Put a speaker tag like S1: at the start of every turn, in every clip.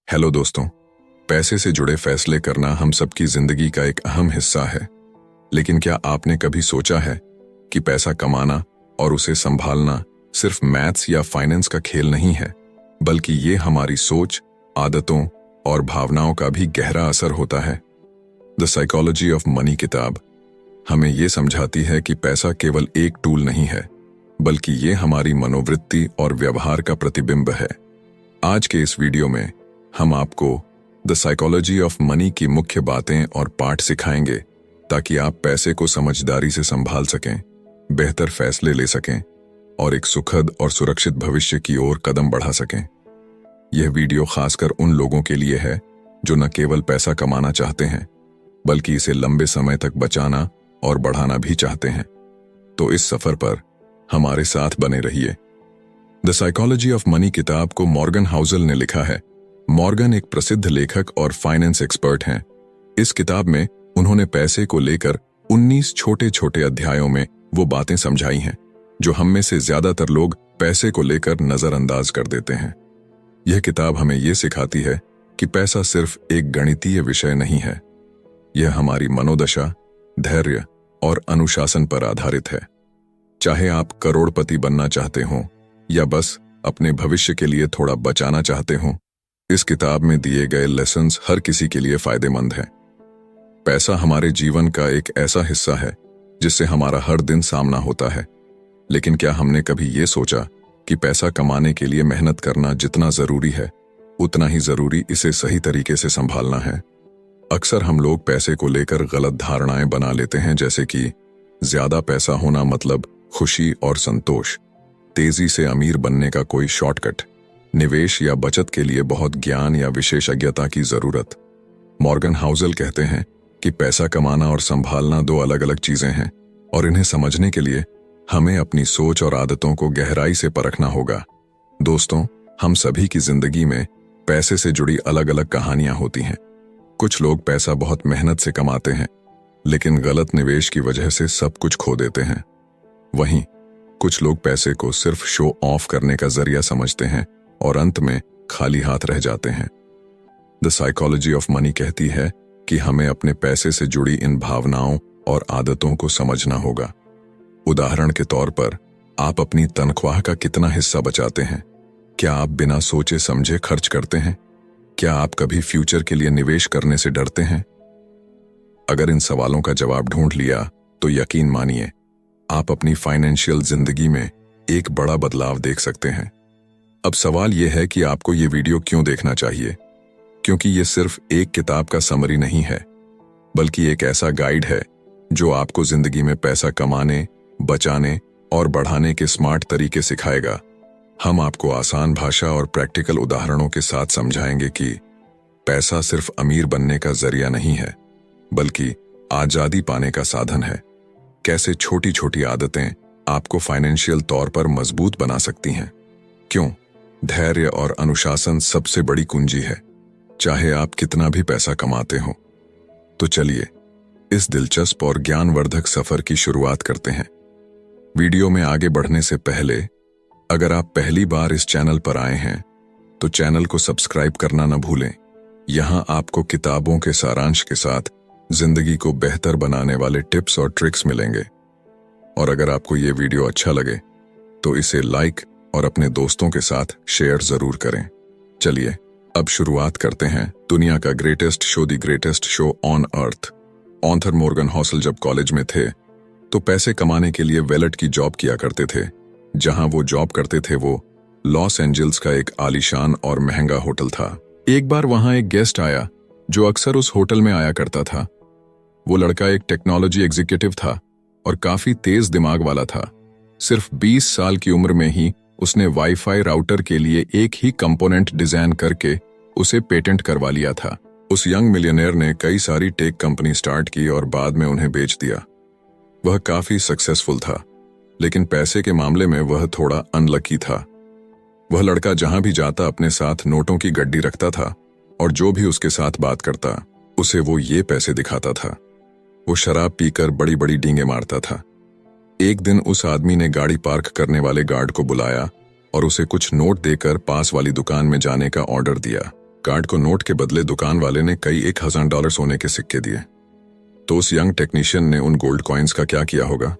S1: Hello दोस्तों। पैसे से जुड़े फैसले करना हम सबकी जिंदगी का एक अहम हिस्सा है। लेकिन क्या आपने कभी सोचा है कि पैसा कमाना और उसे संभालना सिर्फ मैथ्स या फाइनेंस का खेल नहीं है, बल्कि ये हमारी सोच, आदतों और भावनाओं का भी गहरा असर होता है। द साइकोलॉजी ऑफ मनी किताब हमें ये समझाती है कि पैसा केवल एक टूल नहीं है, बल्कि ये हमारी मनोवृत्ति और व्यवहार का प्रतिबिंब है। आज के इस वीडियो में हम आपको द साइकोलॉजी ऑफ मनी की मुख्य बातें और पाठ सिखाएंगे, ताकि आप पैसे को समझदारी से संभाल सकें, बेहतर फैसले ले सकें और एक सुखद और सुरक्षित भविष्य की ओर कदम बढ़ा सकें। यह वीडियो खासकर उन लोगों के लिए है जो न केवल पैसा कमाना चाहते हैं, बल्कि इसे लंबे समय तक बचाना और बढ़ाना भी चाहते हैं। तो इस सफर पर हमारे साथ बने रहिए। द साइकोलॉजी ऑफ मनी किताब को मॉर्गन हाउसल ने लिखा है। मॉर्गन एक प्रसिद्ध लेखक और फाइनेंस एक्सपर्ट हैं। इस किताब में उन्होंने पैसे को लेकर 19 छोटे छोटे अध्यायों में वो बातें समझाई हैं जो हम में से ज्यादातर लोग पैसे को लेकर नजरअंदाज कर देते हैं। यह किताब हमें ये सिखाती है कि पैसा सिर्फ एक गणितीय विषय नहीं है, यह हमारी मनोदशा, धैर्य और अनुशासन पर आधारित है। चाहे आप करोड़पति बनना चाहते हो या बस अपने भविष्य के लिए थोड़ा बचाना चाहते हो, इस किताब में दिए गए लेसन्स हर किसी के लिए फायदेमंद हैं। पैसा हमारे जीवन का एक ऐसा हिस्सा है जिससे हमारा हर दिन सामना होता है, लेकिन क्या हमने कभी ये सोचा कि पैसा कमाने के लिए मेहनत करना जितना जरूरी है, उतना ही जरूरी इसे सही तरीके से संभालना है। अक्सर हम लोग पैसे को लेकर गलत धारणाएं बना लेते हैं, जैसे कि ज्यादा पैसा होना मतलब खुशी और संतोष, तेजी से अमीर बनने का कोई शॉर्टकट, निवेश या बचत के लिए बहुत ज्ञान या विशेषज्ञता की जरूरत। मॉर्गन हाउसल कहते हैं कि पैसा कमाना और संभालना दो अलग अलग चीजें हैं और इन्हें समझने के लिए हमें अपनी सोच और आदतों को गहराई से परखना होगा। दोस्तों, हम सभी की जिंदगी में पैसे से जुड़ी अलग अलग कहानियां होती हैं। कुछ लोग पैसा बहुत मेहनत से कमाते हैं, लेकिन गलत निवेश की वजह से सब कुछ खो देते हैं। वहीं कुछ लोग पैसे को सिर्फ शो ऑफ करने का जरिया समझते हैं और अंत में खाली हाथ रह जाते हैं। द साइकोलॉजी ऑफ मनी कहती है कि हमें अपने पैसे से जुड़ी इन भावनाओं और आदतों को समझना होगा। उदाहरण के तौर पर, आप अपनी तनख्वाह का कितना हिस्सा बचाते हैं? क्या आप बिना सोचे समझे खर्च करते हैं? क्या आप कभी फ्यूचर के लिए निवेश करने से डरते हैं? अगर इन सवालों का जवाब ढूंढ लिया तो यकीन मानिए, आप अपनी फाइनेंशियल जिंदगी में एक बड़ा बदलाव देख सकते हैं। अब सवाल यह है कि आपको ये वीडियो क्यों देखना चाहिए? क्योंकि ये सिर्फ एक किताब का समरी नहीं है, बल्कि एक ऐसा गाइड है जो आपको जिंदगी में पैसा कमाने, बचाने और बढ़ाने के स्मार्ट तरीके सिखाएगा। हम आपको आसान भाषा और प्रैक्टिकल उदाहरणों के साथ समझाएंगे कि पैसा सिर्फ अमीर बनने का जरिया नहीं है, बल्कि आजादी पाने का साधन है। कैसे छोटी छोटी आदतें आपको फाइनेंशियल तौर पर मजबूत बना सकती हैं। क्यों धैर्य और अनुशासन सबसे बड़ी कुंजी है, चाहे आप कितना भी पैसा कमाते हो। तो चलिए इस दिलचस्प और ज्ञानवर्धक सफर की शुरुआत करते हैं। वीडियो में आगे बढ़ने से पहले, अगर आप पहली बार इस चैनल पर आए हैं तो चैनल को सब्सक्राइब करना न भूलें। यहां आपको किताबों के सारांश के साथ जिंदगी को बेहतर बनाने वाले टिप्स और ट्रिक्स मिलेंगे। और अगर आपको ये वीडियो अच्छा लगे तो इसे लाइक और अपने दोस्तों के साथ शेयर जरूर करें। चलिए अब शुरुआत करते हैं। दुनिया का greatest show, the greatest show on earth. Author Morgan Housel जब कॉलेज में थे तो पैसे कमाने के लिए वेलेट की जॉब किया करते थे। जहां वो जॉब करते थे वो लॉस एंजल्स का एक आलीशान और महंगा होटल था। एक बार वहां एक गेस्ट आया जो अक्सर उस होटल में आया करता था। वो लड़का एक टेक्नोलॉजी एग्जीक्यूटिव था और काफी तेज दिमाग वाला था। सिर्फ 20 साल की उम्र में ही उसने वाईफाई राउटर के लिए एक ही कंपोनेंट डिजाइन करके उसे पेटेंट करवा लिया था। उस यंग मिलियनेयर ने कई सारी टेक कंपनी स्टार्ट की और बाद में उन्हें बेच दिया। वह काफी सक्सेसफुल था, लेकिन पैसे के मामले में वह थोड़ा अनलकी था। वह लड़का जहां भी जाता अपने साथ नोटों की गड्डी रखता था और जो भी उसके साथ बात करता उसे वो ये पैसे दिखाता था। वो शराब पीकर बड़ी बड़ी डींगे मारता था। एक दिन उस आदमी ने गाड़ी पार्क करने वाले गार्ड को बुलाया और उसे कुछ नोट देकर पास वाली दुकान में जाने का ऑर्डर दिया। कार्ड को नोट के बदले दुकान वाले ने कई $1,000 सोने के सिक्के दिए। तो उस यंग टेक्नीशियन ने उन गोल्ड कॉइन्स का क्या किया होगा?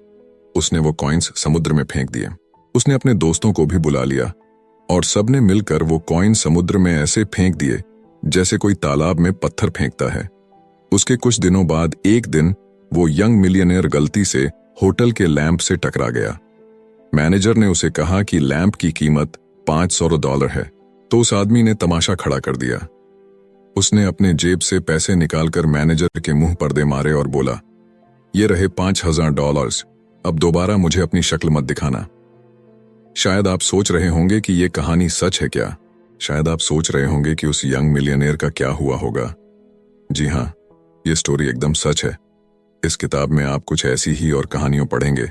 S1: उसने वो कॉइन्स समुद्र में फेंक दिए। उसने अपने दोस्तों को भी बुला लिया और सबने मिलकर वो कॉइन समुद्र में ऐसे फेंक दिए जैसे कोई तालाब में पत्थर फेंकता है। उसके कुछ दिनों बाद एक दिन वो यंग मिलियनेयर गलती से होटल के लैंप से टकरा गया। मैनेजर ने उसे कहा कि लैंप की कीमत $500 है, तो उस आदमी ने तमाशा खड़ा कर दिया। उसने अपने जेब से पैसे निकालकर मैनेजर के मुंह पर दे मारे और बोला, ये रहे $5,000, अब दोबारा मुझे अपनी शक्ल मत दिखाना। शायद आप सोच रहे होंगे कि ये कहानी सच है क्या? शायद आप सोच रहे होंगे कि उस यंग मिलियनेयर का क्या हुआ होगा। जी हाँ, ये स्टोरी एकदम सच है। इस किताब में आप कुछ ऐसी ही और कहानियों पढ़ेंगे,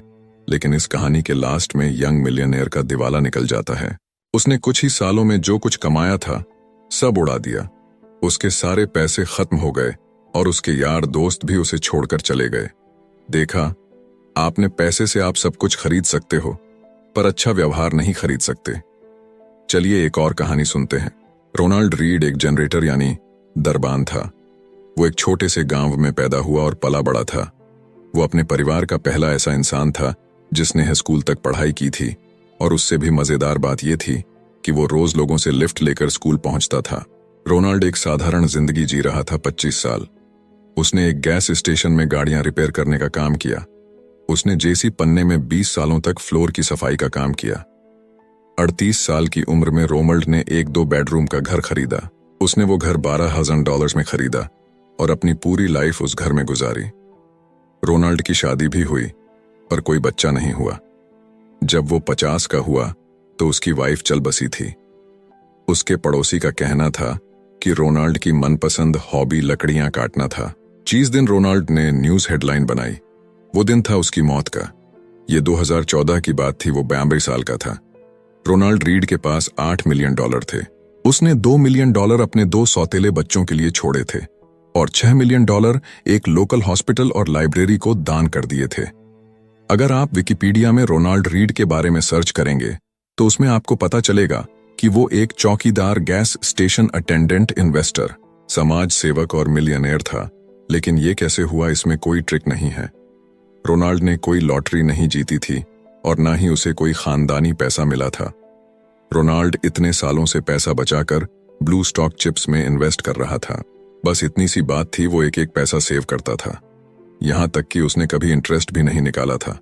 S1: लेकिन इस कहानी के लास्ट में यंग मिलियनेयर का दिवाला निकल जाता है। उसने कुछ ही सालों में जो कुछ कमाया था सब उड़ा दिया। उसके सारे पैसे खत्म हो गए और उसके यार दोस्त भी उसे छोड़कर चले गए। देखा, आपने पैसे से आप सब कुछ खरीद सकते हो, पर अच्छा व्यवहार नहीं खरीद सकते। चलिए एक और कहानी सुनते हैं। रोनाल्ड रीड एक जनरेटर यानी दरबान था। वो एक छोटे से गांव में पैदा हुआ और पला बड़ा था। वो अपने परिवार का पहला ऐसा इंसान था जिसने स्कूल तक पढ़ाई की थी, और उससे भी मजेदार बात यह थी कि वो रोज लोगों से लिफ्ट लेकर स्कूल पहुंचता था। रोनाल्ड एक साधारण जिंदगी जी रहा था। 25 साल। उसने एक गैस स्टेशन में गाड़ियां रिपेयर करने का काम किया। उसने जेसी पन्ने में 20 सालों तक फ्लोर की सफाई का काम किया। 38 साल की उम्र में रोनाल्ड ने एक 2 बेडरूम का घर खरीदा। उसने वो घर $12,000 में खरीदा और अपनी पूरी लाइफ उस घर में गुजारी। रोनाल्ड की शादी भी हुई, पर कोई बच्चा नहीं हुआ। जब वो 50 का हुआ तो उसकी वाइफ चल बसी थी। उसके पड़ोसी का कहना था कि रोनाल्ड की मनपसंद हॉबी लकड़ियां काटना था। जिस दिन रोनाल्ड ने न्यूज हेडलाइन बनाई, वो दिन था उसकी मौत का। ये 2014 की बात थी। वो 82 साल का था। रोनाल्ड रीड के पास $8 मिलियन थे। उसने $2 मिलियन अपने 2 सौतेले बच्चों के लिए छोड़े थे और $6 मिलियन एक लोकल हॉस्पिटल और लाइब्रेरी को दान कर दिए थे। अगर आप विकिपीडिया में रोनाल्ड रीड के बारे में सर्च करेंगे तो उसमें आपको पता चलेगा कि वो एक चौकीदार, गैस स्टेशन अटेंडेंट, इन्वेस्टर, समाज सेवक और मिलियनेयर था। लेकिन ये कैसे हुआ, इसमें कोई ट्रिक नहीं है। रोनाल्ड ने कोई लॉटरी नहीं जीती थी और ना ही उसे कोई खानदानी पैसा मिला था। रोनाल्ड इतने सालों से पैसा बचाकर ब्लू स्टॉक चिप्स में इन्वेस्ट कर रहा था। बस इतनी सी बात थी, वो एक एक पैसा सेव करता था। यहां तक कि उसने कभी इंटरेस्ट भी नहीं निकाला था।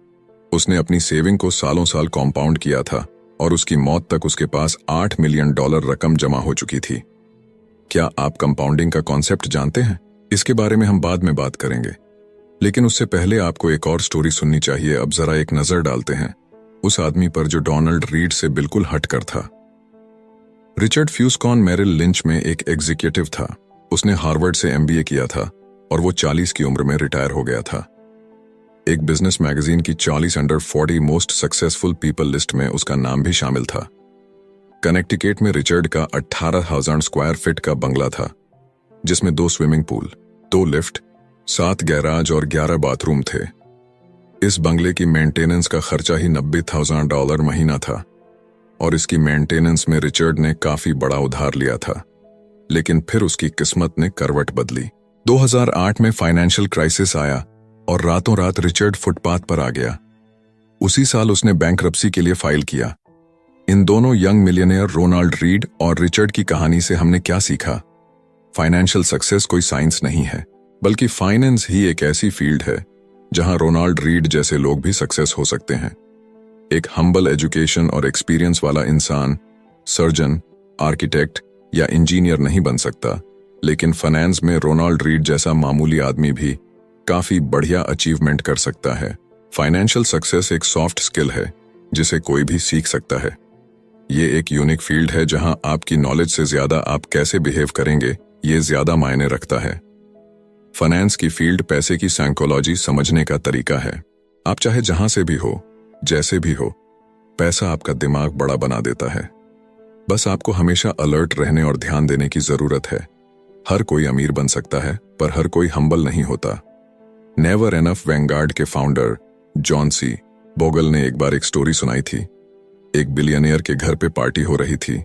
S1: उसने अपनी सेविंग को सालों साल कॉम्पाउंड किया था और उसकी मौत तक उसके पास $8 मिलियन रकम जमा हो चुकी थी। क्या आप कंपाउंडिंग का कॉन्सेप्ट जानते हैं? इसके बारे में हम बाद में बात करेंगे, लेकिन उससे पहले आपको एक और स्टोरी सुननी चाहिए। अब जरा एक नजर डालते हैं उस आदमी पर जो डोनाल्ड रीड से बिल्कुल हटकर था। रिचर्ड फ्यूस्कॉन मेरिल लिंच में एक एग्जीक्यूटिव था। उसने हार्वर्ड से MBA किया था और वो 40 की उम्र में रिटायर हो गया था। एक बिजनेस मैगजीन की 40 under 40 most successful people list में उसका नाम भी शामिल था। कनेक्टिकट में रिचर्ड का 18,000 स्क्वायर फीट का बंगला था, जिसमें 2 स्विमिंग पूल, 2 लिफ्ट, 7 गैराज और 11 बाथरूम थे। इस बंगले की मेंटेनेंस का खर्चा ही $90,000 महीना था और इसकी मेंटेनेंस में रिचर्ड ने काफी बड़ा उधार लिया था। लेकिन फिर उसकी किस्मत ने करवट बदली। 2008 में फाइनेंशियल क्राइसिस आया और रातों रात रिचर्ड फुटपाथ पर आ गया। उसी साल उसने बैंकरप्सी के लिए फाइल किया। इन दोनों यंग मिलियनेयर रोनाल्ड रीड और रिचर्ड की कहानी से हमने क्या सीखा? फाइनेंशियल सक्सेस कोई साइंस नहीं है, बल्कि फाइनेंस ही एक ऐसी फील्ड है जहां रोनाल्ड रीड जैसे लोग भी सक्सेस हो सकते हैं। एक हम्बल एजुकेशन और एक्सपीरियंस वाला इंसान सर्जन, आर्किटेक्ट या इंजीनियर नहीं बन सकता, लेकिन फाइनेंस में रोनाल्ड रीड जैसा मामूली आदमी भी काफी बढ़िया अचीवमेंट कर सकता है। फाइनेंशियल सक्सेस एक सॉफ्ट स्किल है जिसे कोई भी सीख सकता है। ये एक यूनिक फील्ड है जहां आपकी नॉलेज से ज्यादा आप कैसे बिहेव करेंगे ये ज्यादा मायने रखता है। फाइनेंस की फील्ड पैसे की साइकोलॉजी समझने का तरीका है। आप चाहे जहां से भी हो, जैसे भी हो, पैसा आपका दिमाग बड़ा बना देता है। बस आपको हमेशा अलर्ट रहने और ध्यान देने की जरूरत है। हर कोई अमीर बन सकता है, पर हर कोई हम्बल नहीं होता। नेवर एनफ वैंगार्ड के फाउंडर जॉन सी बोगल ने एक बार एक स्टोरी सुनाई थी। एक बिलियनियर के घर पे पार्टी हो रही थी।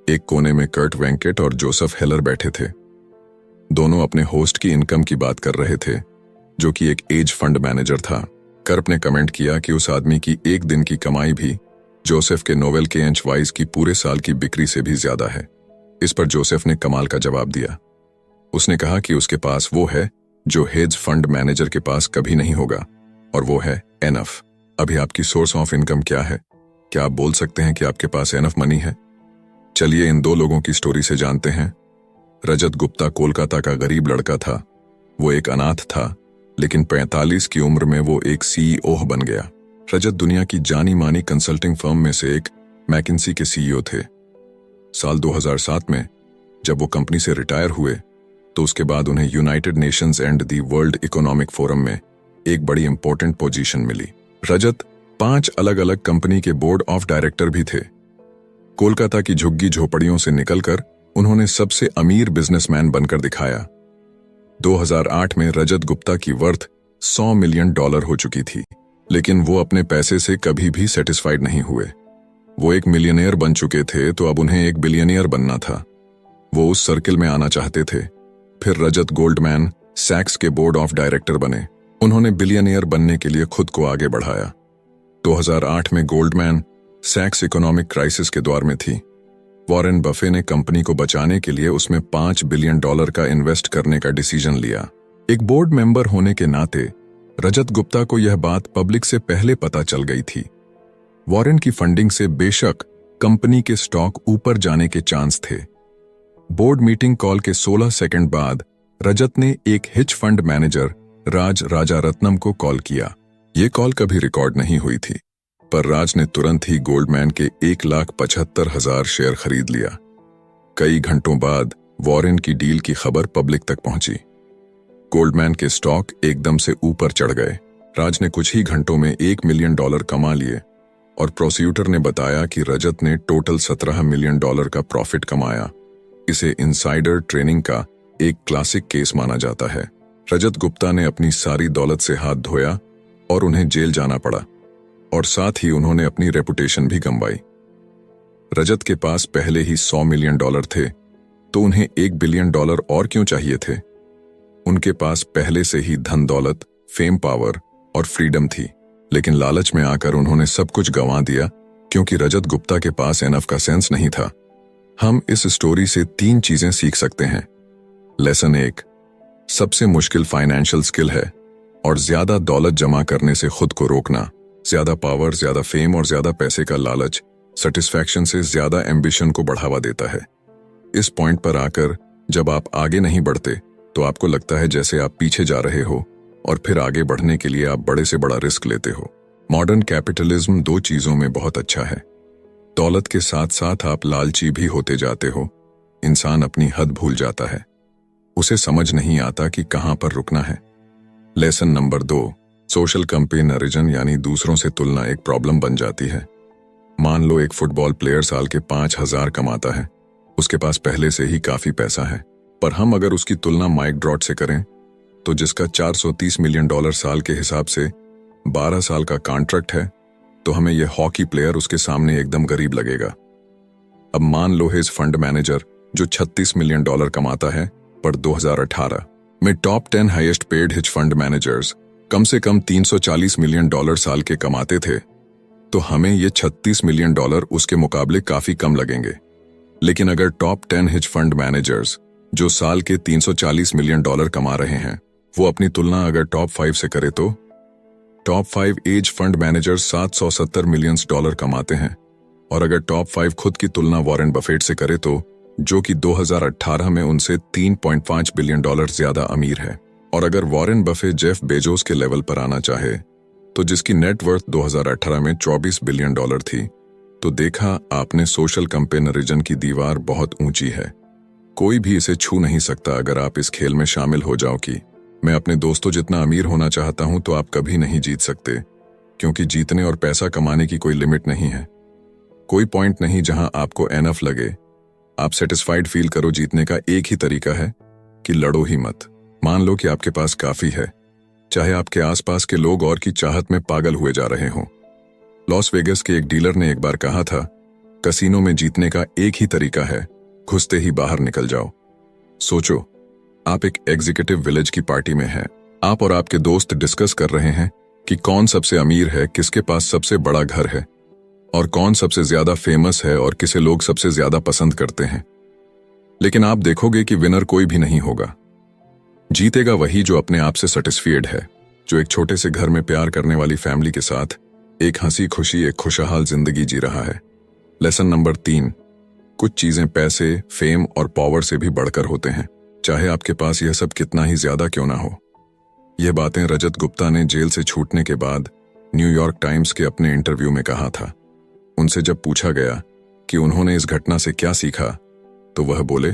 S1: एक कोने में कर्ट वेंकेट और जोसेफ हेलर बैठे थे। दोनों अपने होस्ट की इनकम की बात कर रहे थे, जो कि एक एज फंड मैनेजर था। कर्ट ने कमेंट किया कि उस आदमी की एक दिन की कमाई भी जोसेफ के नोवेल के एंच वाइज की पूरे साल की बिक्री से भी ज्यादा है। इस पर जोसेफ ने कमाल का जवाब दिया। उसने कहा कि उसके पास वो है जो हेज फंड मैनेजर के पास कभी नहीं होगा, और वो है एनफ। अभी आपकी सोर्स ऑफ इनकम क्या है? क्या आप बोल सकते हैं कि आपके पास एनफ मनी है? चलिए इन दो लोगों की स्टोरी से जानते हैं। रजत गुप्ता कोलकाता का गरीब लड़का था। वो एक अनाथ था, लेकिन 45 की उम्र में वो एक सीईओ बन गया। रजत दुनिया की जानी मानी कंसल्टिंग फर्म में से एक मैकिन्सी के सीईओ थे। साल 2007 में जब वो कंपनी से रिटायर हुए तो उसके बाद उन्हें United Nations and the world economic forum में एक बड़ी इंपॉर्टेंट पोजीशन मिली। रजत 5 अलग अलग कंपनी के बोर्ड ऑफ डायरेक्टर भी थे। कोलकाता की झुग्गी झोपड़ियों से निकलकर उन्होंने सबसे अमीर बिजनेसमैन बनकर दिखाया। 2008 में रजत गुप्ता की वर्थ $100 मिलियन हो चुकी थी, लेकिन वो अपने पैसे से कभी भी सेटिस्फाइड नहीं हुए। वो एक मिलियनियर बन चुके थे, तो अब उन्हें एक बिलियनियर बनना था। वो उस सर्किल में आना चाहते थे। फिर रजत गोल्डमैन सैक्स के बोर्ड ऑफ डायरेक्टर बने। उन्होंने बिलियनियर बनने के लिए खुद को आगे बढ़ाया। 2008 में गोल्डमैन सैक्स इकोनॉमिक क्राइसिस के दौर में थी। वॉरेन बफे ने कंपनी को बचाने के लिए उसमें $5 बिलियन का इन्वेस्ट करने का डिसीजन लिया। एक बोर्ड मेंबर होने के नाते रजत गुप्ता को यह बात पब्लिक से पहले पता चल गई थी। वॉरेन की फंडिंग से बेशक कंपनी के स्टॉक ऊपर जाने के चांस थे। बोर्ड मीटिंग कॉल के 16 सेकंड बाद रजत ने एक हिच फंड मैनेजर राज राजारत्नम को कॉल किया। ये कॉल कभी रिकॉर्ड नहीं हुई थी, पर राज ने तुरंत ही गोल्डमैन के 1,75,000 शेयर खरीद लिया। कई घंटों बाद वॉरेन की डील की खबर पब्लिक तक पहुंची। गोल्डमैन के स्टॉक एकदम से ऊपर चढ़ गए। राज ने कुछ ही घंटों में $1 मिलियन कमा लिए और प्रोसिक्यूटर ने बताया कि रजत ने टोटल $17 मिलियन का प्रॉफिट कमाया। इसे इनसाइडर ट्रेनिंग का एक क्लासिक केस माना जाता है। रजत गुप्ता ने अपनी सारी दौलत से हाथ धोया और उन्हें जेल जाना पड़ा, और साथ ही उन्होंने अपनी रेपुटेशन भी गंवाई। रजत के पास पहले ही $100 मिलियन थे, तो उन्हें $1 बिलियन और क्यों चाहिए थे? उनके पास पहले से ही धन दौलत, फेम, पावर और फ्रीडम थी, लेकिन लालच में आकर उन्होंने सब कुछ गंवा दिया क्योंकि रजत गुप्ता के पास एनफ का सेंस नहीं था। हम इस स्टोरी से 3 चीजें सीख सकते हैं। लेसन 1, सबसे मुश्किल फाइनेंशियल स्किल है और ज्यादा दौलत जमा करने से खुद को रोकना। ज्यादा पावर, ज्यादा फेम और ज्यादा पैसे का लालच सेटिस्फैक्शन से ज्यादा एम्बिशन को बढ़ावा देता है। इस पॉइंट पर आकर जब आप आगे नहीं बढ़ते तो आपको लगता है जैसे आप पीछे जा रहे हो, और फिर आगे बढ़ने के लिए आप बड़े से बड़ा रिस्क लेते हो। मॉडर्न कैपिटलिज्म 2 चीजों में बहुत अच्छा है। दौलत के साथ साथ आप लालची भी होते जाते हो। इंसान अपनी हद भूल जाता है, उसे समझ नहीं आता कि कहां पर रुकना है। लेसन नंबर 2, सोशल कंपेरिजन यानी दूसरों से तुलना एक प्रॉब्लम बन जाती है। मान लो एक फुटबॉल प्लेयर साल के 5,000 कमाता है, उसके पास पहले से ही काफी पैसा है, पर हम अगर उसकी तुलना माइक ड्रॉट से करें तो जिसका $430 मिलियन साल के हिसाब से 12 साल का कॉन्ट्रैक्ट है, तो हमें यह हॉकी प्लेयर उसके सामने एकदम गरीब लगेगा। अब मान लो हेज फंड मैनेजर जो $36 मिलियन कमाता है, पर 2018 में top 10 highest paid hedge fund managers कम से कम $340 मिलियन साल के कमाते थे, तो हमें ये $36 मिलियन उसके मुकाबले काफी कम लगेंगे। लेकिन अगर टॉप 10 हिच फंड मैनेजर्स जो साल के $340 मिलियन कमा रहे हैं, वो अपनी तुलना अगर टॉप 5 से करे तो top 5 hedge fund managers $770 million कमाते हैं, और अगर टॉप 5 खुद की तुलना वॉरेन बफेट से करे तो जो कि 2018 में उनसे $3.5 बिलियन ज्यादा अमीर है। और अगर वॉरेन बफे जेफ बेजोस के लेवल पर आना चाहे तो जिसकी नेट वर्थ 2018 में $24 बिलियन थी, तो देखा आपने सोशल कंपेरिजन की दीवार बहुत ऊंची है। कोई भी इसे छू नहीं सकता अगर आप इस खेल में शामिल हो जाओ कि मैं अपने दोस्तों जितना अमीर होना चाहता हूं, तो आप कभी नहीं जीत सकते, क्योंकि जीतने और पैसा कमाने की कोई लिमिट नहीं है। कोई पॉइंट नहीं जहां आपको एनफ लगे। आप सेटिस्फाइड फील करो। जीतने का एक ही तरीका है कि लड़ो ही मत। मान लो कि आपके पास काफी है, चाहे आपके आसपास के लोग और की चाहत में पागल हुए जा रहे हों। लॉस वेगस के एक डीलर ने एक बार कहा था, कसीनो में जीतने का एक ही तरीका है, घुसते ही बाहर निकल जाओ। सोचो, आप एक एग्जीक्यूटिव विलेज की पार्टी में हैं। आप और आपके दोस्त डिस्कस कर रहे हैं कि कौन सबसे अमीर है, किसके पास सबसे बड़ा घर है, और कौन सबसे ज्यादा फेमस है और किसे लोग सबसे ज्यादा पसंद करते हैं। लेकिन आप देखोगे कि विनर कोई भी नहीं होगा। जीतेगा वही जो अपने आप से सेटिस्फाइड है, जो एक छोटे से घर में प्यार करने वाली फैमिली के साथ एक हंसी खुशी, एक खुशहाल जिंदगी जी रहा है। लेसन नंबर 3, कुछ चीजें पैसे, फेम और पावर से भी बढ़कर होते हैं, चाहे आपके पास यह सब कितना ही ज्यादा क्यों ना हो। यह बातें रजत गुप्ता ने जेल से छूटने के बाद न्यूयॉर्क टाइम्स के अपने इंटरव्यू में कहा था। उनसे जब पूछा गया कि उन्होंने इस घटना से क्या सीखा, तो वह बोले,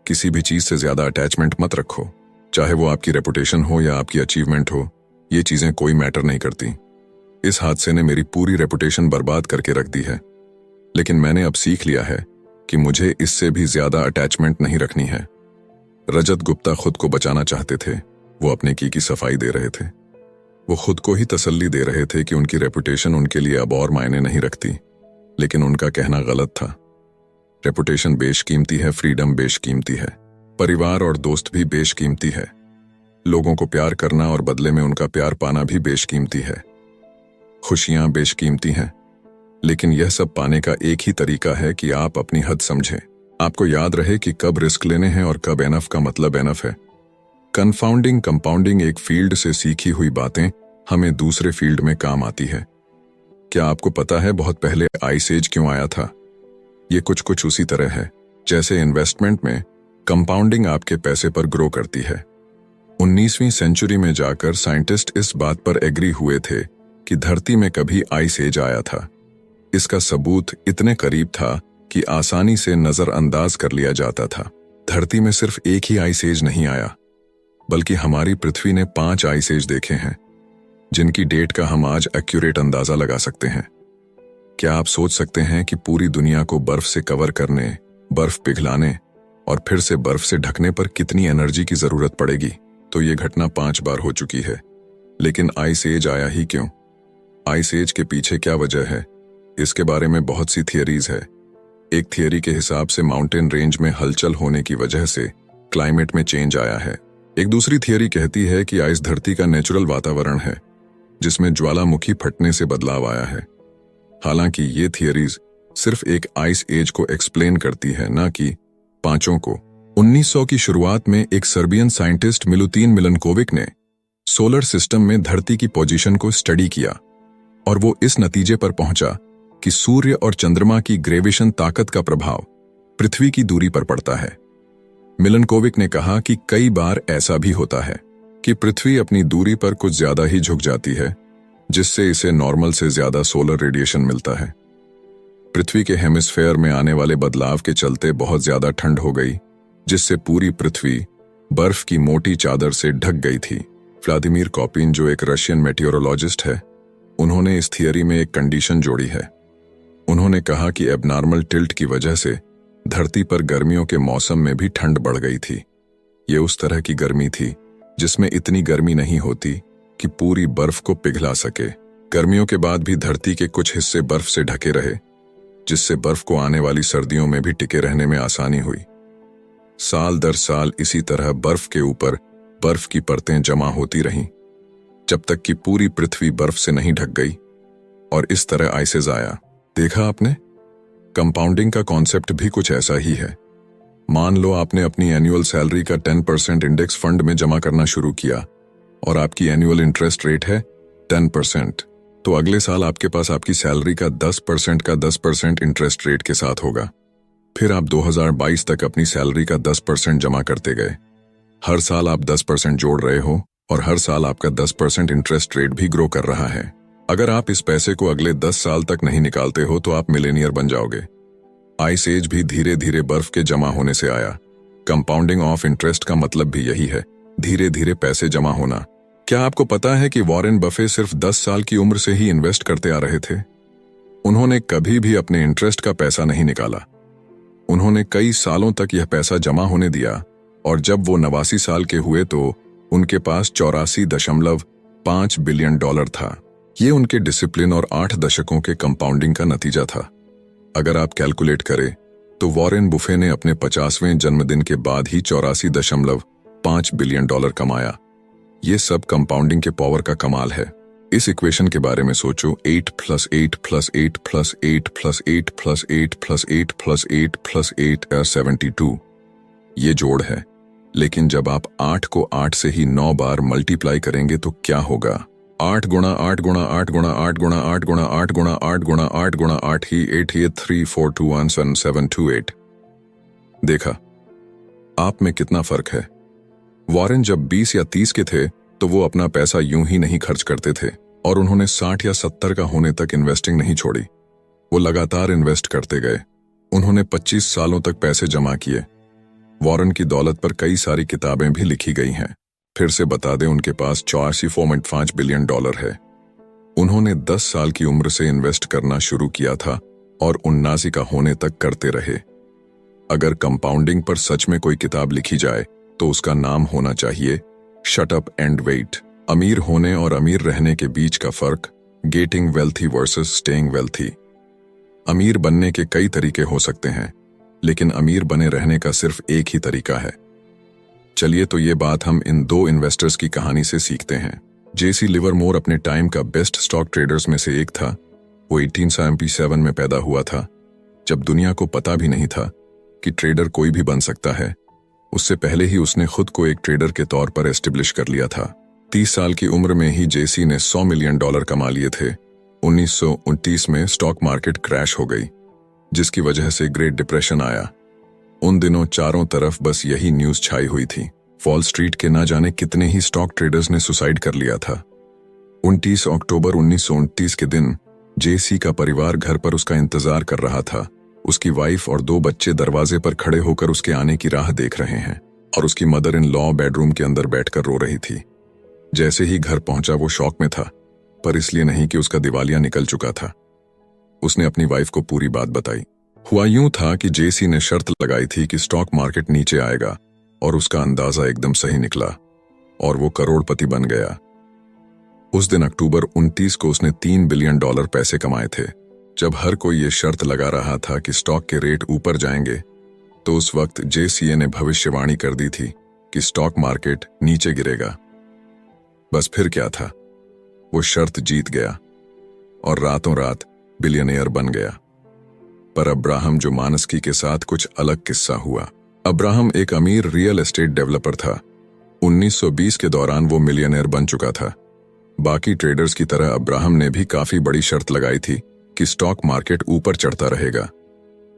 S1: किसी भी चीज से ज्यादा अटैचमेंट मत रखो, चाहे वो आपकी रेपुटेशन हो या आपकी अचीवमेंट हो, ये चीजें कोई मैटर नहीं करती। इस हादसे ने मेरी पूरी रेपुटेशन बर्बाद करके रख दी है, लेकिन मैंने अब सीख लिया है कि मुझे इससे भी ज्यादा अटैचमेंट नहीं रखनी है। रजत गुप्ता खुद को बचाना चाहते थे, वो अपने की सफाई दे रहे थे। वो खुद को ही तसल्ली दे रहे थे कि उनकी रेपुटेशन उनके लिए अब और मायने नहीं रखती, लेकिन उनका कहना गलत था। रेपुटेशन बेशकीमती है, फ्रीडम बेशकीमती है, परिवार और दोस्त भी बेशकीमती है, लोगों को प्यार करना और बदले में उनका प्यार पाना भी बेशकीमती है, खुशियां बेशकीमती हैं, लेकिन यह सब पाने का एक ही तरीका है कि आप अपनी हद समझें। आपको याद रहे कि कब रिस्क लेने हैं और कब एनफ का मतलब एनफ है। कन्फाउंडिंग कंपाउंडिंग एक फील्ड से सीखी हुई बातें हमें दूसरे फील्ड में काम आती है। क्या आपको पता है बहुत पहले आइस एज क्यों आया था? ये कुछ उसी तरह है जैसे इन्वेस्टमेंट में कंपाउंडिंग आपके पैसे पर ग्रो करती है। 19वीं सेंचुरी में जाकर साइंटिस्ट इस बात पर एग्री हुए थे कि धरती में कभी आइस एज आया था। इसका सबूत इतने करीब था कि आसानी से नजरअंदाज कर लिया जाता था। धरती में सिर्फ एक ही आइस एज नहीं आया, बल्कि हमारी पृथ्वी ने 5 आइस एज देखे हैं, जिनकी डेट का हम आज एक्यूरेट अंदाजा लगा सकते हैं। क्या आप सोच सकते हैं कि पूरी दुनिया को बर्फ से कवर करने, बर्फ पिघलाने और फिर से बर्फ से ढकने पर कितनी एनर्जी की जरूरत पड़ेगी? तो ये घटना 5 बार हो चुकी है, लेकिन आइस एज आया ही क्यों? आइस एज के पीछे क्या वजह है? इसके बारे में बहुत सी थियरीज है। एक थियरी के हिसाब से माउंटेन रेंज में हलचल होने की वजह से क्लाइमेट में चेंज आया है। एक दूसरी थियरी कहती है कि आइस धरती का नेचुरल वातावरण है, जिसमें ज्वालामुखी फटने से बदलाव आया है। हालांकि ये थियरीज सिर्फ एक आइस एज को एक्सप्लेन करती है, ना कि 5 को। 1900 की शुरुआत में एक सर्बियन साइंटिस्ट मिलुतिन मिलनकोविक ने सोलर सिस्टम में धरती की पोजीशन को स्टडी किया और वो इस नतीजे पर पहुंचा कि सूर्य और चंद्रमा की ग्रेविशन ताकत का प्रभाव पृथ्वी की दूरी पर पड़ता है। मिलनकोविक ने कहा कि कई बार ऐसा भी होता है कि पृथ्वी अपनी दूरी पर कुछ ज्यादा ही झुक जाती है, जिससे इसे नॉर्मल से ज्यादा सोलर रेडिएशन मिलता है। पृथ्वी के हेमिस्फेयर में आने वाले बदलाव के चलते बहुत ज्यादा ठंड हो गई, जिससे पूरी पृथ्वी बर्फ की मोटी चादर से ढक गई थी। व्लादिमीर कॉपिन, जो एक रशियन मेटियोरोलॉजिस्ट है, उन्होंने इस थियरी में एक कंडीशन जोड़ी है। उन्होंने कहा कि एबनॉर्मल टिल्ट की वजह से धरती पर गर्मियों के मौसम में भी ठंड बढ़ गई थी। ये उस तरह की गर्मी थी जिसमें इतनी गर्मी नहीं होती कि पूरी बर्फ को पिघला सके। गर्मियों के बाद भी धरती के कुछ हिस्से बर्फ से ढके रहे, जिससे बर्फ को आने वाली सर्दियों में भी टिके रहने में आसानी हुई। साल दर साल इसी तरह बर्फ के ऊपर बर्फ की परतें जमा होती रहीं, जब तक कि पूरी पृथ्वी बर्फ से नहीं ढक गई और इस तरह आइसेज आया। देखा आपने? कंपाउंडिंग का कॉन्सेप्ट भी कुछ ऐसा ही है। मान लो आपने अपनी एनुअल सैलरी का 10% इंडेक्स फंड में जमा करना शुरू किया और आपकी एनुअल इंटरेस्ट रेट है 10%, तो अगले साल आपके पास आपकी सैलरी का 10% का 10% इंटरेस्ट रेट के साथ होगा। फिर आप 2022 तक अपनी सैलरी का 10% जमा करते गए। हर साल आप 10% जोड़ रहे हो और हर साल आपका 10% इंटरेस्ट रेट भी ग्रो कर रहा है। अगर आप इस पैसे को अगले 10 साल तक नहीं निकालते हो तो आप मिलेनियर बन जाओगे। आइस एज भी धीरे धीरे बर्फ के जमा होने से आया। कंपाउंडिंग ऑफ इंटरेस्ट का मतलब भी यही है, धीरे धीरे पैसे जमा होना। क्या आपको पता है कि वॉरेन बफे सिर्फ 10 साल की उम्र से ही इन्वेस्ट करते आ रहे थे? उन्होंने कभी भी अपने इंटरेस्ट का पैसा नहीं निकाला। उन्होंने कई सालों तक यह पैसा जमा होने दिया और जब वो 89 साल के हुए तो उनके पास $84.5 बिलियन था। ये उनके डिसिप्लिन और 8 दशकों के कंपाउंडिंग का नतीजा था। अगर आप कैलकुलेट करें तो वॉरेन बुफे ने अपने 50वें जन्मदिन के बाद ही 84.5 बिलियन डॉलर कमाया। ये सब कंपाउंडिंग के पावर का कमाल है। इस इक्वेशन के बारे में सोचो, 8 + 8 + 8 + 8 + 8 + 8 + 8 + 8 + 8 72। ये जोड़ है, लेकिन जब आप 8 को 8 से ही 9 बार मल्टीप्लाई करेंगे तो क्या होगा? 8 गुणा 8 गुणा 8 गुणा 8 गुणा 8 गुणा 8 गुणा 8 गुणा 8 गुणा 8 ही 8 ही 3 4 2 1 7 7 2 8। देखा आप में कितना फर्क है। वॉरेन जब 20 या 30 के थे तो वो अपना पैसा यूं ही नहीं खर्च करते थे, और उन्होंने 60 या 70 का होने तक इन्वेस्टिंग नहीं छोड़ी। वो लगातार इन्वेस्ट करते गए। उन्होंने 25 सालों तक पैसे जमा किए। वॉरेन की दौलत पर कई सारी किताबें भी लिखी गई हैं। फिर से बता दें, उनके पास 84.5 बिलियन डॉलर है। उन्होंने 10 साल की उम्र से इन्वेस्ट करना शुरू किया था और 79 का होने तक करते रहे। अगर कंपाउंडिंग पर सच में कोई किताब लिखी जाए तो उसका नाम होना चाहिए शट अप एंड वेट। अमीर होने और अमीर रहने के बीच का फर्क, getting wealthy versus staying wealthy. अमीर बनने के कई तरीके हो सकते हैं, लेकिन अमीर बने रहने का सिर्फ एक ही तरीका है। चलिए तो ये बात हम इन दो इन्वेस्टर्स की कहानी से सीखते हैं। जेसी लिवरमोर अपने टाइम का बेस्ट स्टॉक ट्रेडर्स में से एक था। वो 1877 में पैदा हुआ था, जब दुनिया को पता भी नहीं था कि ट्रेडर कोई भी बन सकता है। उससे पहले ही उसने खुद को एक ट्रेडर के तौर पर एस्टेब्लिश कर लिया था। 30 साल की उम्र में ही जेसी ने $100 मिलियन कमा लिए थे। 1929 में स्टॉक मार्केट क्रैश हो गई, जिसकी वजह से ग्रेट डिप्रेशन आया। उन दिनों चारों तरफ बस यही न्यूज छाई हुई थी। वॉल स्ट्रीट के ना जाने कितने ही स्टॉक ट्रेडर्स ने सुसाइड कर लिया था। 29 अक्टूबर 1929 के दिन जेसी का परिवार घर पर उसका इंतजार कर रहा था। उसकी वाइफ और 2 बच्चे दरवाजे पर खड़े होकर उसके आने की राह देख रहे हैं, और उसकी मदर इन लॉ बेडरूम के अंदर बैठकर रो रही थी। जैसे ही घर पहुंचा वो शॉक में था, पर इसलिए नहीं कि उसका दिवालिया निकल चुका था। उसने अपनी वाइफ को पूरी बात बताई। हुआ यूं था कि जेसी ने शर्त लगाई थी कि स्टॉक मार्केट नीचे आएगा, और उसका अंदाजा एकदम सही निकला और वो करोड़पति बन गया। उस दिन अक्टूबर 29 को उसने $3 बिलियन पैसे कमाए थे। जब हर कोई ये शर्त लगा रहा था कि स्टॉक के रेट ऊपर जाएंगे, तो उस वक्त जेसीए ने भविष्यवाणी कर दी थी कि स्टॉक मार्केट नीचे गिरेगा। बस फिर क्या था, वो शर्त जीत गया और रातों रात बिलियनियर बन गया। पर अब्राहम जो मानस्की के साथ कुछ अलग किस्सा हुआ। अब्राहम एक अमीर रियल एस्टेट डेवलपर था। 1920 के दौरान वो मिलियनियर बन चुका था। बाकी ट्रेडर्स की तरह अब्राहम ने भी काफी बड़ी शर्त लगाई थी कि स्टॉक मार्केट ऊपर चढ़ता रहेगा।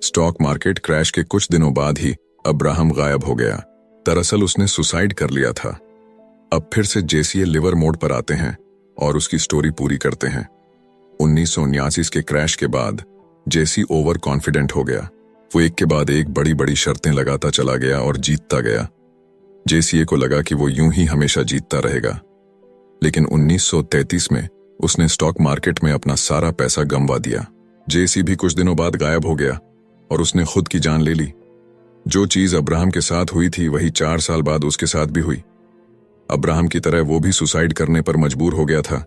S1: स्टॉक मार्केट क्रैश के कुछ दिनों बाद ही अब्राहम गायब हो गया। दरअसल उसने सुसाइड कर लिया था। अब फिर से जेसीए लिवरमोर पर आते हैं और उसकी स्टोरी पूरी करते हैं। 1979 के क्रैश के बाद जेसी ओवर कॉन्फिडेंट हो गया। वो एक के बाद एक बड़ी बड़ी शर्तें लगाता चला गया और जीतता गया। जेसीए को लगा कि वो यूं ही हमेशा जीतता रहेगा, लेकिन 1933 में उसने स्टॉक मार्केट में अपना सारा पैसा गंवा दिया। जेसी भी कुछ दिनों बाद गायब हो गया और उसने खुद की जान ले ली। जो चीज अब्राहम के साथ हुई थी वही 4 साल बाद उसके साथ भी हुई। अब्राहम की तरह वो भी सुसाइड करने पर मजबूर हो गया था।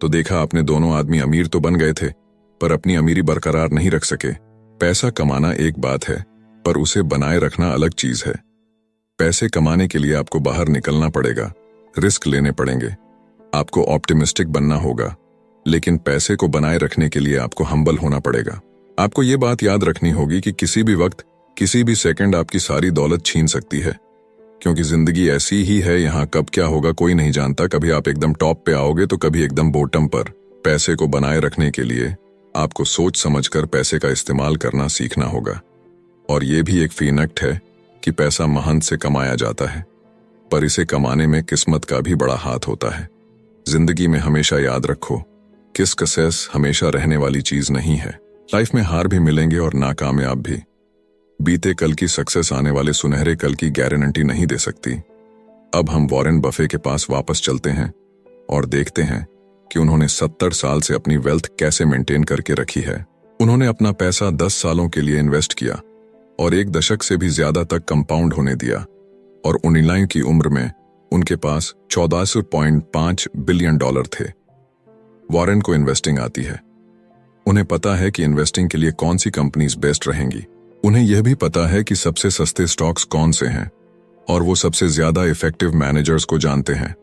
S1: तो देखा आपने, दोनों आदमी अमीर तो बन गए थे, पर अपनी अमीरी बरकरार नहीं रख सके। पैसा कमाना एक बात है, पर उसे बनाए रखना अलग चीज है। पैसे कमाने के लिए आपको बाहर निकलना पड़ेगा, रिस्क लेने पड़ेंगे, आपको ऑप्टिमिस्टिक बनना होगा, लेकिन पैसे को बनाए रखने के लिए आपको हम्बल होना पड़ेगा। आपको ये बात याद रखनी होगी कि किसी भी वक्त, किसी भी सेकंड आपकी सारी दौलत छीन सकती है, क्योंकि जिंदगी ऐसी ही है। यहाँ कब क्या होगा कोई नहीं जानता। कभी आप एकदम टॉप पे आओगे तो कभी एकदम बॉटम पर। पैसे को बनाए रखने के लिए आपको सोच समझकर पैसे का इस्तेमाल करना सीखना होगा। और ये भी एक फीनक्ट है कि पैसा मेहनत से कमाया जाता है, पर इसे कमाने में किस्मत का भी बड़ा हाथ होता है। जिंदगी में हमेशा याद रखो, कि सक्सेस हमेशा रहने वाली चीज नहीं है। लाइफ में हार भी मिलेंगे और नाकामयाब भी। बीते कल की सक्सेस आने वाले सुनहरे कल की गारंटी नहीं दे सकती। अब हम वॉरेन बफे के पास वापस चलते हैं और देखते हैं कि उन्होंने 70 साल से अपनी वेल्थ कैसे मेंटेन करके रखी है। उन्होंने अपना पैसा 10 सालों के लिए इन्वेस्ट किया और 1 दशक से भी ज्यादा तक कंपाउंड होने दिया, और 19 की उम्र में उनके पास $14.5 बिलियन थे। वॉरेन को इन्वेस्टिंग आती है, उन्हें पता है कि इन्वेस्टिंग के लिए कौन सी कंपनीज बेस्ट रहेंगी। उन्हें यह भी पता है कि सबसे सस्ते स्टॉक्स कौन से हैं और वो सबसे ज्यादा इफेक्टिव मैनेजर्स को जानते हैं।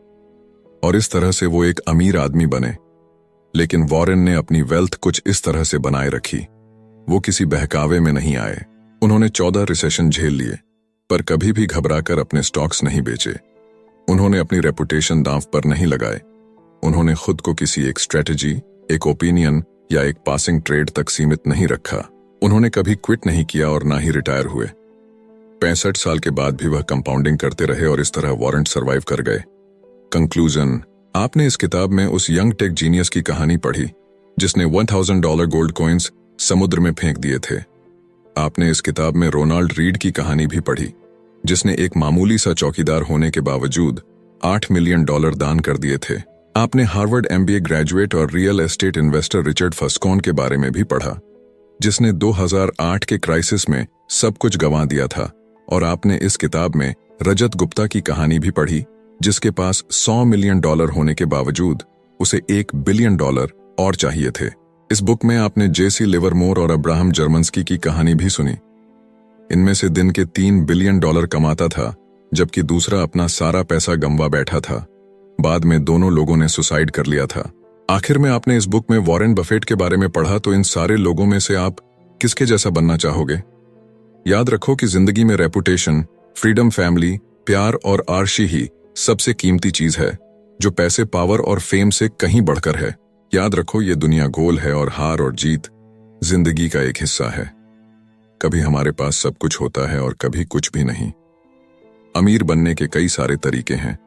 S1: और इस तरह से वो एक अमीर आदमी बने। लेकिन वॉरेन ने अपनी वेल्थ कुछ इस तरह से बनाए रखी। वो किसी बहकावे में नहीं आए। उन्होंने 14 रिसेशन झेल लिए, पर कभी भी घबराकर अपने स्टॉक्स नहीं बेचे। उन्होंने अपनी रेपुटेशन दांव पर नहीं लगाए। उन्होंने खुद को किसी एक स्ट्रेटजी, एक ओपिनियन या एक पासिंग ट्रेड तक सीमित नहीं रखा। उन्होंने कभी क्विट नहीं किया और ना ही रिटायर हुए। 65 साल के बाद भी वह कंपाउंडिंग करते रहे और इस तरह वॉरेन सर्वाइव कर गए। कंक्लूजन, आपने इस किताब में उस यंग टेक जीनियस की कहानी पढ़ी जिसने $1000 गोल्ड कॉइन्स समुद्र में फेंक दिए थे। आपने इस किताब में रोनाल्ड रीड की कहानी भी पढ़ी जिसने एक मामूली सा चौकीदार होने के बावजूद $8 मिलियन दान कर दिए थे। आपने हार्वर्ड MBA ग्रेजुएट और रियल एस्टेट इन्वेस्टर रिचर्ड फस्कॉन के बारे में भी पढ़ा जिसने 2008 के क्राइसिस में सब कुछ गंवा दिया था। और आपने इस किताब में रजत गुप्ता की कहानी भी पढ़ी जिसके पास $100 मिलियन होने के बावजूद उसे $1 बिलियन और चाहिए थे। इस बुक में आपने JC लिवरमोर और अब्राहम जर्मन्स्की की कहानी भी सुनी। इनमें से दिन के $3 बिलियन कमाता था जबकि दूसरा अपना सारा पैसा गंवा बैठा था। बाद में दोनों लोगों ने सुसाइड कर लिया था। आखिर में आपने इस बुक में वॉरेन बफेट के बारे में पढ़ा तो इन सारे लोगों में से आप किसके जैसा बनना चाहोगे? याद रखो कि जिंदगी में रेपुटेशन, फ्रीडम, फैमिली, प्यार और आर्शी ही सबसे कीमती चीज है जो पैसे, पावर और फेम से कहीं बढ़कर है। याद रखो ये दुनिया गोल है और हार और जीत जिंदगी का एक हिस्सा है। कभी हमारे पास सब कुछ होता है और कभी कुछ भी नहीं। अमीर बनने के कई सारे तरीके हैं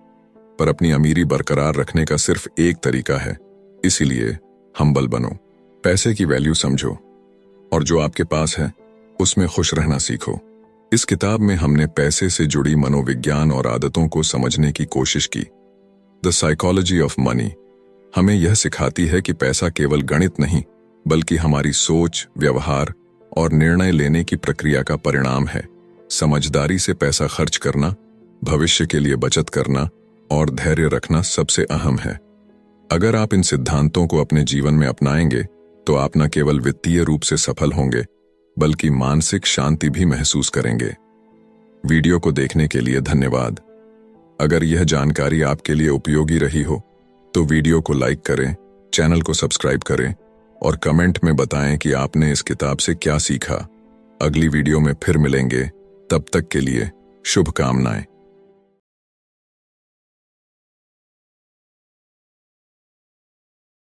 S1: पर अपनी अमीरी बरकरार रखने का सिर्फ एक तरीका है। इसीलिए हम्बल बनो, पैसे की वैल्यू समझो और जो आपके पास है उसमें खुश रहना सीखो। इस किताब में हमने पैसे से जुड़ी मनोविज्ञान और आदतों को समझने की कोशिश की। द साइकोलॉजी ऑफ मनी हमें यह सिखाती है कि पैसा केवल गणित नहीं बल्कि हमारी सोच, व्यवहार और निर्णय लेने की प्रक्रिया का परिणाम है। समझदारी से पैसा खर्च करना, भविष्य के लिए बचत करना और धैर्य रखना सबसे अहम है। अगर आप इन सिद्धांतों को अपने जीवन में अपनाएंगे तो आप न केवल वित्तीय रूप से सफल होंगे बल्कि मानसिक शांति भी महसूस करेंगे। वीडियो को देखने के लिए धन्यवाद। अगर यह जानकारी आपके लिए उपयोगी रही हो तो वीडियो को लाइक करें, चैनल को सब्सक्राइब करें और कमेंट में बताएं कि आपने इस किताब से क्या सीखा। अगली वीडियो में फिर मिलेंगे, तब तक के लिए शुभकामनाएं।